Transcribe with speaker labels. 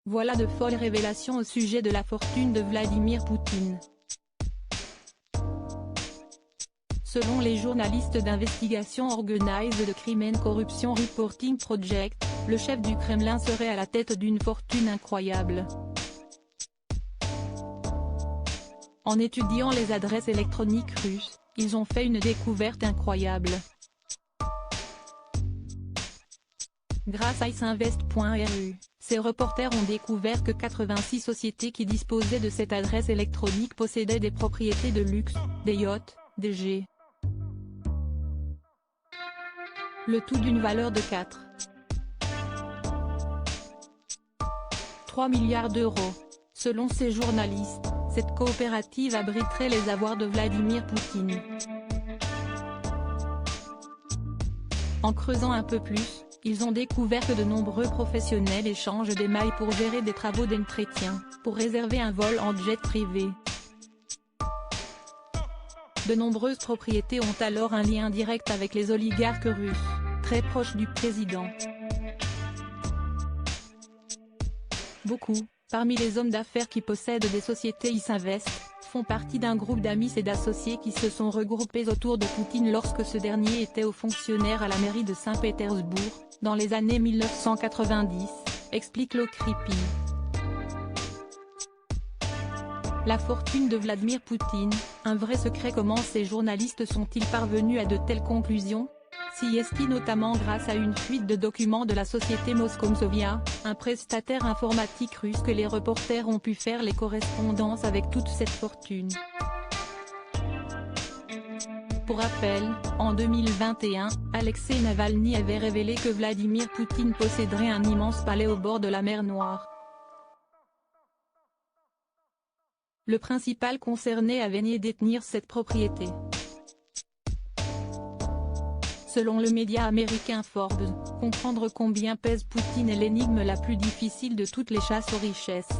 Speaker 1: Voilà de folles révélations au sujet de la fortune de Vladimir Poutine. Selon les journalistes d'investigation Organized Crime Corruption Reporting Project, le chef du Kremlin serait à la tête d'une fortune incroyable. En étudiant les adresses électroniques russes, ils ont fait une découverte incroyable. Grâce à isinvest.ru, ces reporters ont découvert que 86 sociétés qui disposaient de cette adresse électronique possédaient des propriétés de luxe, des yachts, des jets. Le tout d'une valeur de 4,3 milliards d'euros. Selon ces journalistes, cette coopérative abriterait les avoirs de Vladimir Poutine. En creusant un peu plus, ils ont découvert que de nombreux professionnels échangent des mailles pour gérer des travaux d'entretien, pour réserver un vol en jet privé. De nombreuses propriétés ont alors un lien direct avec les oligarques russes, très proches du président. Beaucoup, parmi les hommes d'affaires qui possèdent des sociétés Isinvest, font partie d'un groupe d'amis et d'associés qui se sont regroupés autour de Poutine lorsque ce dernier était haut fonctionnaire à la mairie de Saint-Pétersbourg, dans les années 1990, explique l'Okrypin. La fortune de Vladimir Poutine, un vrai secret. Comment ces journalistes sont-ils parvenus à de telles conclusions? Si est-il notamment grâce à une fuite de documents de la société Moskomsovia, un prestataire informatique russe, que les reporters ont pu faire les correspondances avec toute cette fortune. Pour rappel, en 2021, Alexei Navalny avait révélé que Vladimir Poutine posséderait un immense palais au bord de la mer Noire. Le principal concerné avait nié détenir cette propriété. Selon le média américain Forbes, comprendre combien pèse Poutine est l'énigme la plus difficile de toutes les chasses aux richesses.